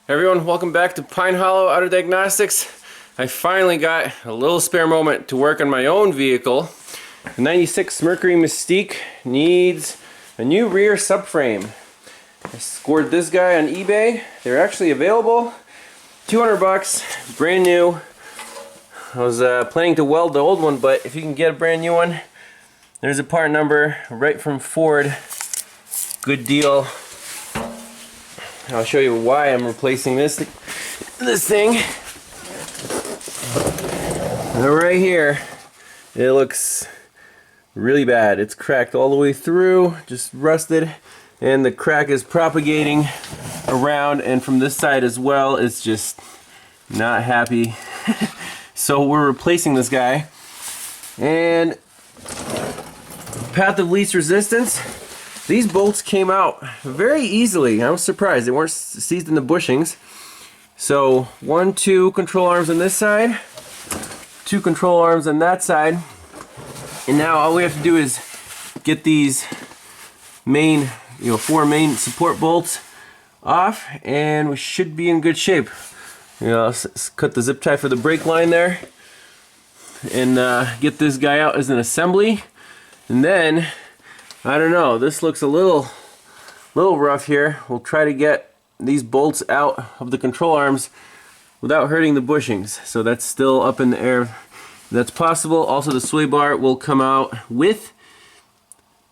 Everyone, welcome back to Pine Hollow Auto Diagnostics. I finally got a little spare moment to work on my own vehicle. The 96 Mercury Mystique needs a new rear subframe. I scored this guy on eBay. They're actually available. 200 bucks, brand new. I was planning to weld the old one, but if you can get a brand new one, there's a part number right from Ford. Good deal. I'll show you why I'm replacing this thing. Right here, it looks really bad. It's cracked all the way through, just rusted, and the crack is propagating around, and from this side as well. It's just not happy. So we're replacing this guy, and path of least resistance. These bolts came out very easily. I was surprised. They weren't seized in the bushings. So 1, 2 control arms on this side, 2 control arms on that side. And now all we have to do is get these main, 4 main support bolts off, and we should be in good shape. Let's cut the zip tie for the brake line there, and get this guy out as an assembly. And then, I don't know, this looks a little rough here. We'll try to get these bolts out of the control arms without hurting the bushings. So that's still up in the air. That's possible. Also, the sway bar will come out with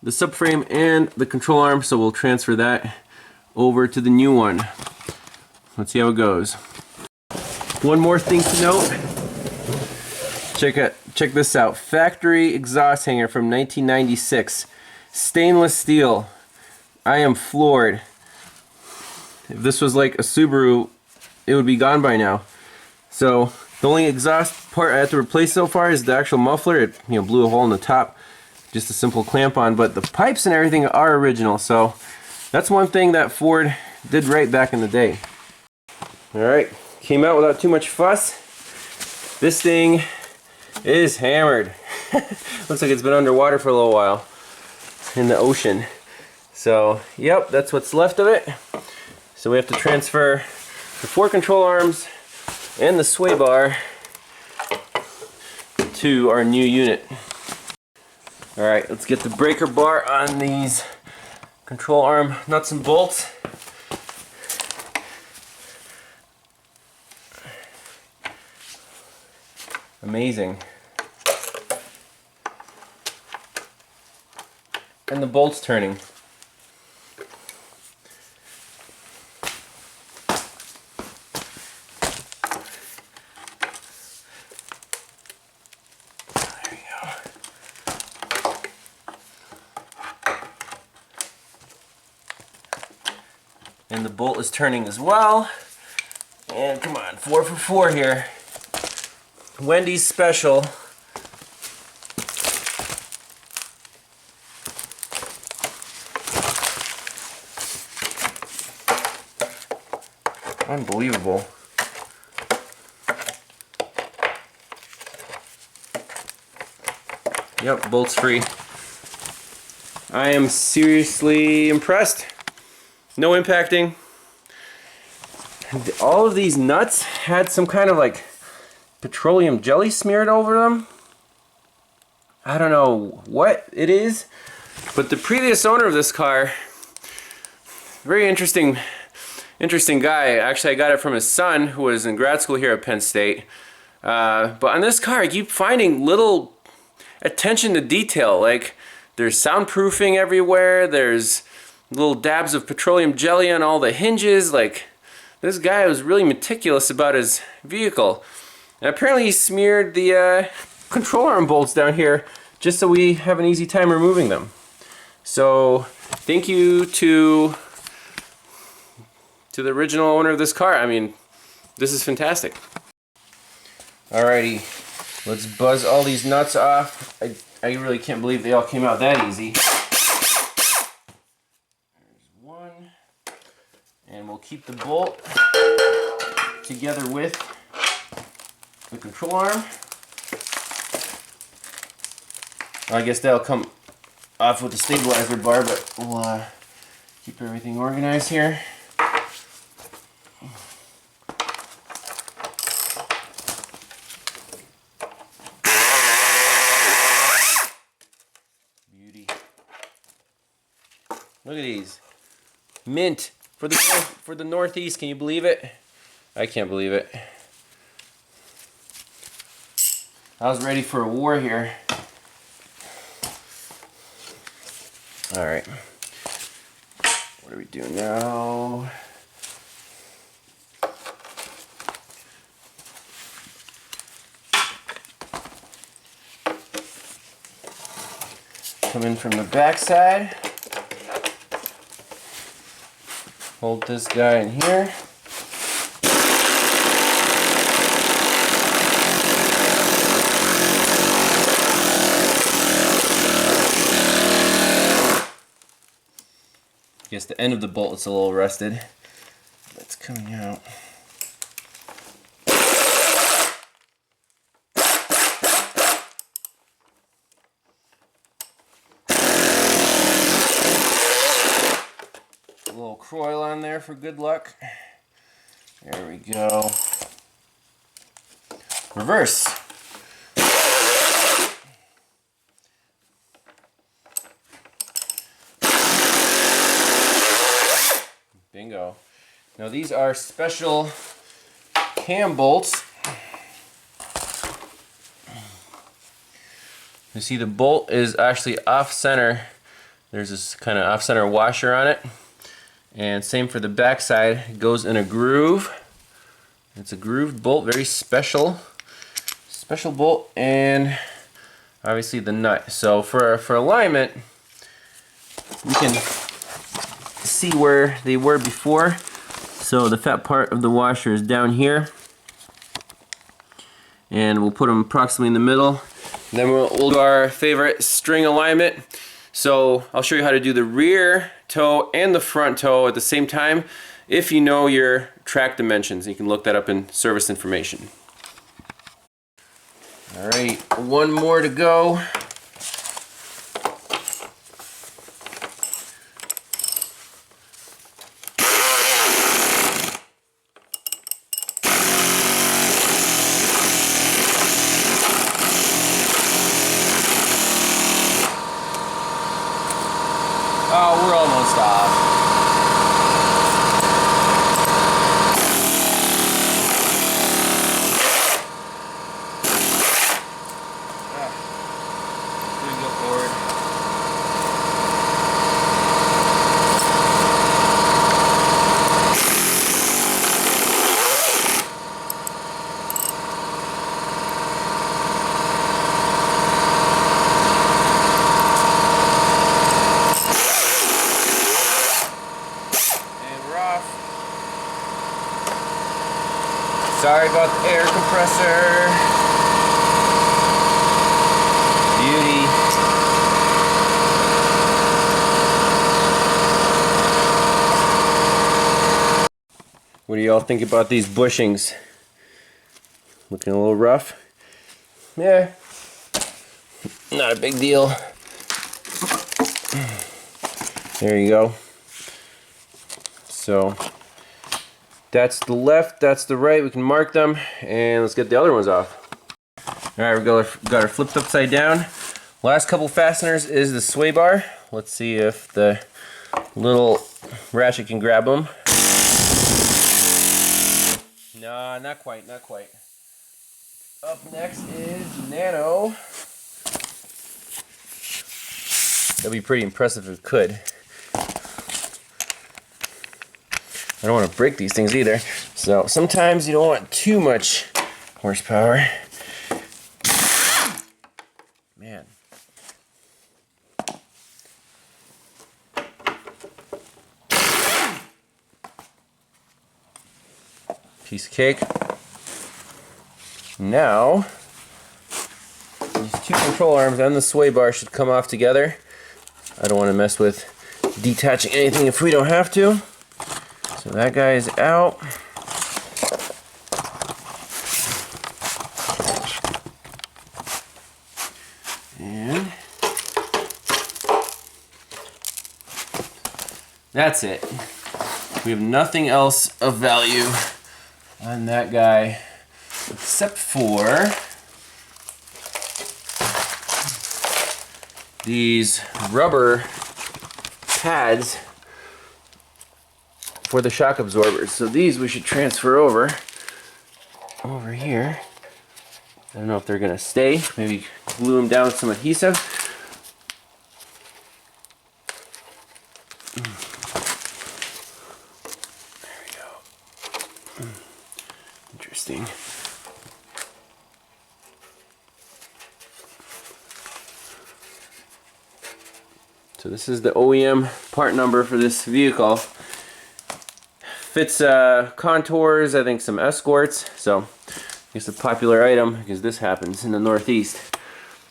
the subframe and the control arm, so we'll transfer that over to the new one. Let's see how it goes. One more thing to note. Check this out. Factory exhaust hanger from 1996. Stainless steel. I am floored. If this was like a Subaru, it would be gone by now. So the only exhaust part I have to replace so far is the actual muffler. It blew a hole in the top. Just a simple clamp on, but the pipes and everything are original. So that's one thing that Ford did right back in the day. Alright, came out without too much fuss. This thing is hammered. Looks like it's been underwater for a little while in the ocean. So yep, that's what's left of it. So we have to transfer the 4 control arms and the sway bar to our new unit. Alright, let's get the breaker bar on these control arm nuts and bolts. Amazing. And the bolts turning. There we go. And the bolt is turning as well. And come on, 4 for 4 here. Wendy's special. Unbelievable. Yep, bolts free. I am seriously impressed. No impacting. All of these nuts had some kind of like petroleum jelly smeared over them. I don't know what it is, but the previous owner of this car, very interesting guy. Actually, I got it from his son, who was in grad school here at Penn State. But on this car, I keep finding little attention to detail. Like, there's soundproofing everywhere. There's little dabs of petroleum jelly on all the hinges. Like, this guy was really meticulous about his vehicle. And apparently he smeared the control arm bolts down here just so we have an easy time removing them. So, thank you to the original owner of this car. I mean, this is fantastic. Alrighty, let's buzz all these nuts off. I really can't believe they all came out that easy. There's one. And we'll keep the bolt together with the control arm. I guess that'll come off with the stabilizer bar, but we'll keep everything organized here. Look at these. Mint for the Northeast. Can you believe it? I can't believe it. I was ready for a war here. All right. What are we doing now? Come in from the back side. Hold this guy in here. I guess the end of the bolt is a little rusted. That's coming out. A little coil on there for good luck. There we go. Reverse. Bingo. Now these are special cam bolts. You see the bolt is actually off center. There's this kind of off center washer on it. And same for the back side. It goes in a groove. It's a grooved bolt, very special bolt, and obviously the nut. So for alignment, we can see where they were before. So the fat part of the washer is down here, and we'll put them approximately in the middle. And then we'll do our favorite string alignment. So I'll show you how to do the rear toe and the front toe at the same time if you know your track dimensions. You can look that up in service information. All right, one more to go. Oh, we're almost off. Here we go forward. Sorry about the air compressor. Beauty. What do y'all think about these bushings? Looking a little rough? Yeah. Not a big deal. There you go. So that's the left, that's the right. We can mark them, and let's get the other ones off. All right, we got our flipped upside down. Last couple fasteners is the sway bar. Let's see if the little ratchet can grab them. Nah, not quite, not quite. Up next is Nano. That'd be pretty impressive if it could. I don't want to break these things either. So sometimes you don't want too much horsepower. Man. Piece of cake. Now, these two control arms and the sway bar should come off together. I don't want to mess with detaching anything if we don't have to. So that guy is out. And that's it. We have nothing else of value on that guy except for these rubber pads for the shock absorbers. So these we should transfer over here. I don't know if they're gonna stay. Maybe glue them down with some adhesive. There we go. Interesting. So this is the OEM part number for this vehicle. Fits Contours, I think some Escorts, so it's a popular item because this happens in the Northeast.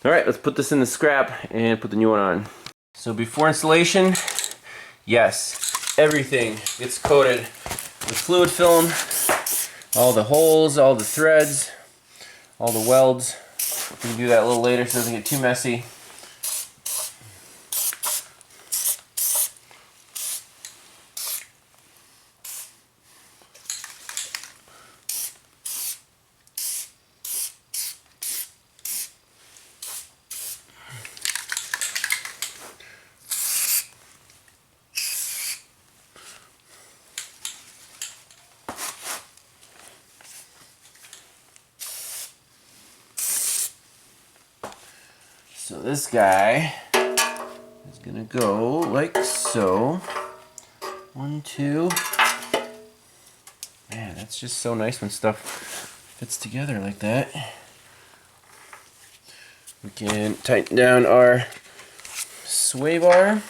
Alright, let's put this in the scrap and put the new one on. So before installation, yes, everything gets coated with fluid film, all the holes, all the threads, all the welds. We can do that a little later so it doesn't get too messy. So this guy is gonna go like so. 1, 2. Man, that's just so nice when stuff fits together like that. We can tighten down our sway bar.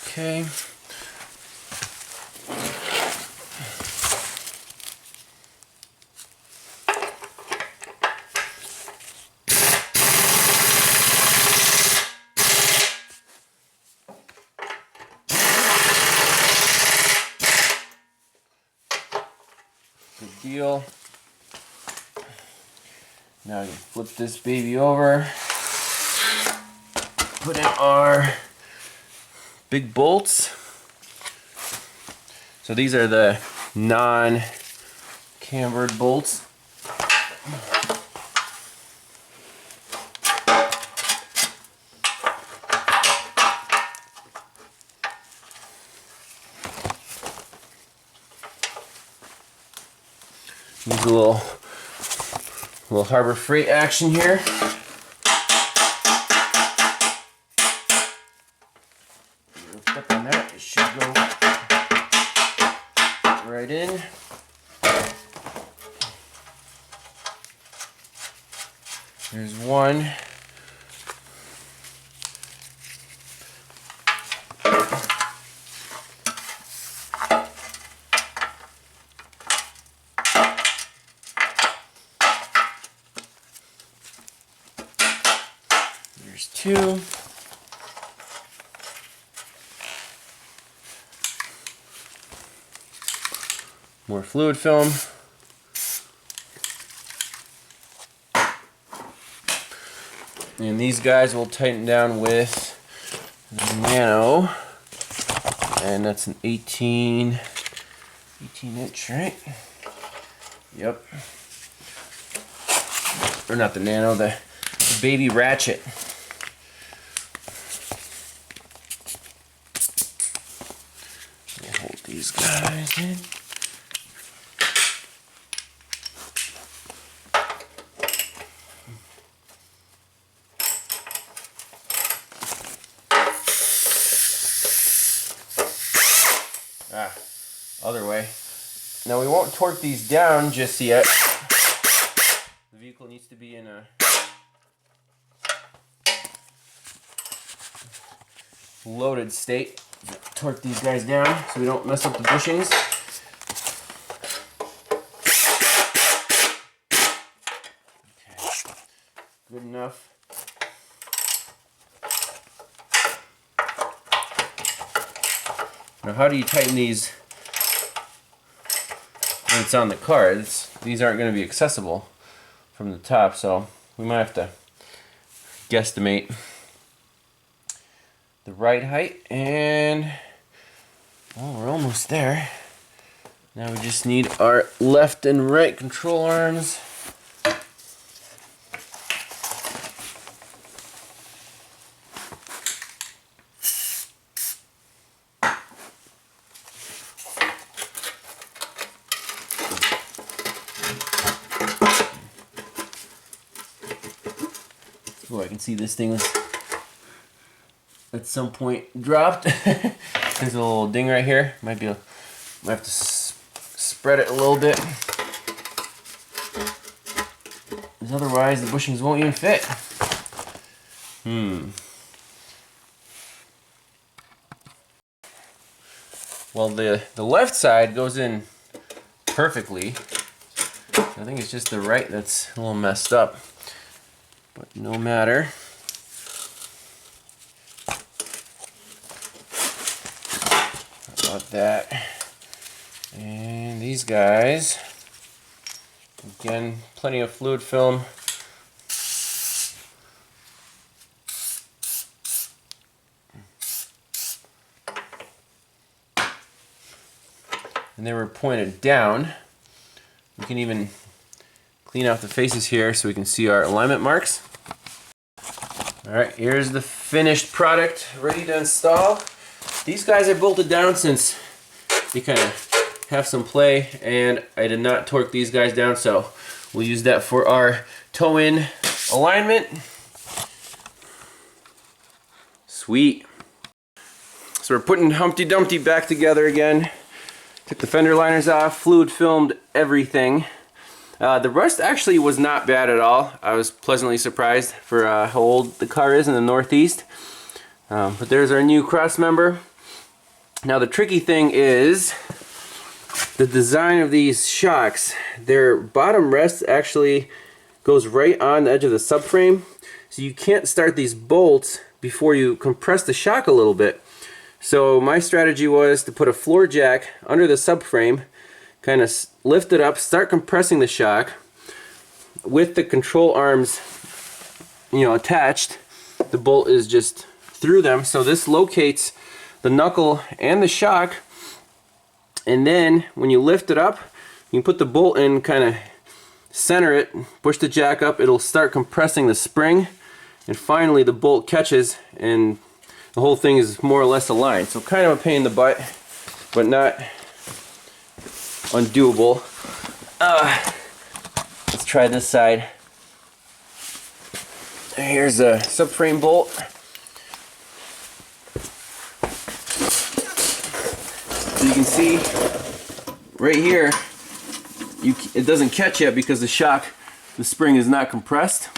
Okay. Good deal. Now we can flip this baby over. Put in our big bolts. So these are the non-cambered bolts. Use a little Harbor Freight action here. Step on that, it should go right in. There's one. There's 2. More fluid film. And these guys will tighten down with the Nano. And that's an 18 inch, right? Yep. Or not the Nano, the baby ratchet. Hold these guys in. Other way. Now we won't torque these down just yet. The vehicle needs to be in a loaded state. Torque these guys down so we don't mess up the bushings. Okay. Good enough. Now how do you tighten these when it's on the car? These aren't going to be accessible from the top, so we might have to guesstimate the right height, and well, we're almost there. Now we just need our left and right control arms. Oh, I can see this thing was at some point dropped. There's a little ding right here. Might have to spread it a little bit. Because otherwise the bushings won't even fit. Well, the left side goes in perfectly. I think it's just the right that's a little messed up. But no matter. How about that? And these guys, again, plenty of fluid film. And they were pointed down. We can even clean out the faces here so we can see our alignment marks. Alright, here's the finished product ready to install. These guys I bolted down since they kind of have some play, and I did not torque these guys down, so we'll use that for our toe-in alignment. Sweet. So we're putting Humpty Dumpty back together again. Took the fender liners off, fluid filmed everything. The rust actually was not bad at all. I was pleasantly surprised for how old the car is in the Northeast. But there's our new cross member. Now the tricky thing is the design of these shocks. Their bottom rest actually goes right on the edge of the subframe. So you can't start these bolts before you compress the shock a little bit. So my strategy was to put a floor jack under the subframe, kind of lift it up, start compressing the shock with the control arms, attached. The bolt is just through them, so this locates the knuckle and the shock. And then when you lift it up, you can put the bolt in, kind of center it, push the jack up, it'll start compressing the spring, and finally the bolt catches and the whole thing is more or less aligned. So kind of a pain in the butt, but not undoable. Let's try this side. Here's a subframe bolt. So you can see right here, it doesn't catch yet because the spring is not compressed.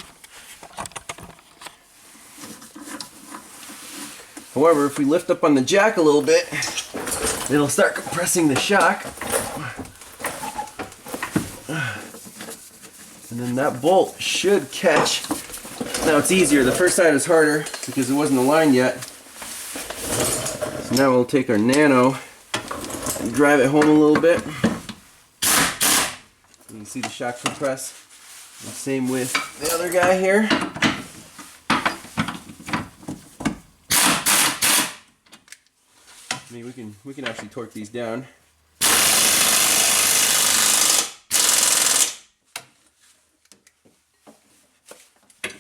However, if we lift up on the jack a little bit, it'll start compressing the shock. And then that bolt should catch. Now it's easier. The first side is harder because it wasn't aligned yet. So now we'll take our nano and drive it home a little bit. You can see the shock compress. And same with the other guy here. I mean, we can actually torque these down.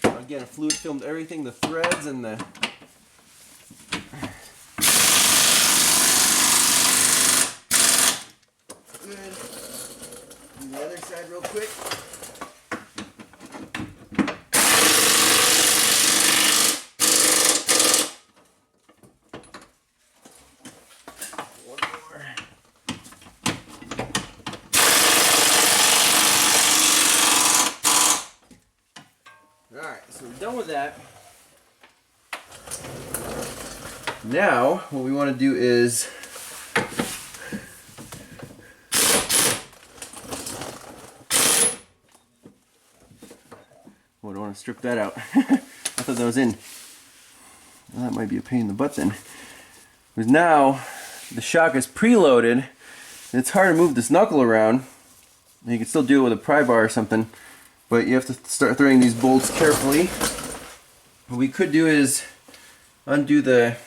Again, I fluid filmed everything, the threads and the good. Do the other side real quick. Alright, so we're done with that. Now, what we want to do is I don't want to strip that out. I thought that was in. Well, that might be a pain in the butt then. Because now the shock is preloaded and it's hard to move this knuckle around. You can still do it with a pry bar or something, but you have to start throwing these bolts carefully. What we could do is undo the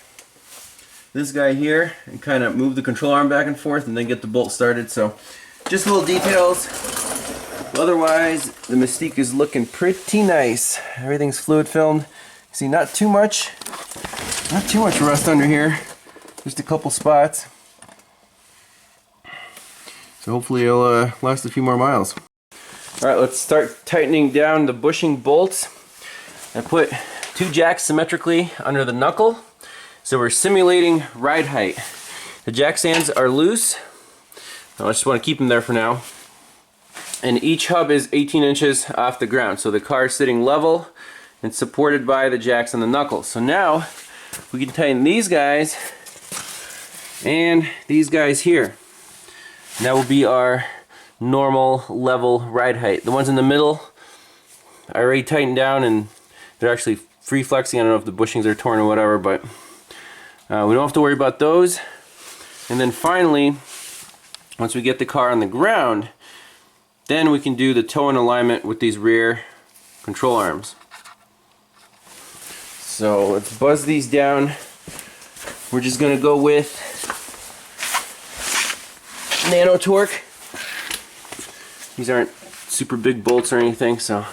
this guy here and kind of move the control arm back and forth and then get the bolt started. So just little details. Otherwise, the Mystique is looking pretty nice. Everything's fluid filmed. See, not too much rust under here. Just a couple spots. So hopefully it'll last a few more miles. All right, let's start tightening down the bushing bolts. I put 2 jacks symmetrically under the knuckle, so we're simulating ride height. The jack stands are loose. I just want to keep them there for now. And each hub is 18 inches off the ground, so the car is sitting level and supported by the jacks on the knuckles. So now we can tighten these guys and these guys here. And that will be our normal level ride height. The ones in the middle I already tightened down and they're actually free flexing. I don't know if the bushings are torn or whatever, but we don't have to worry about those. And then finally, once we get the car on the ground, then we can do the toe in alignment with these rear control arms. So let's buzz these down. We're just going to go with nano torque. These aren't super big bolts or anything, so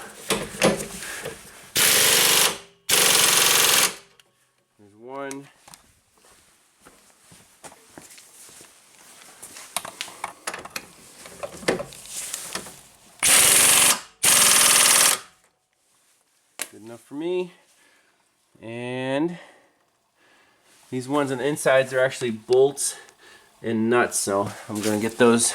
there's one. Good enough for me. And these ones on the insides are actually bolts and nuts, so I'm going to get those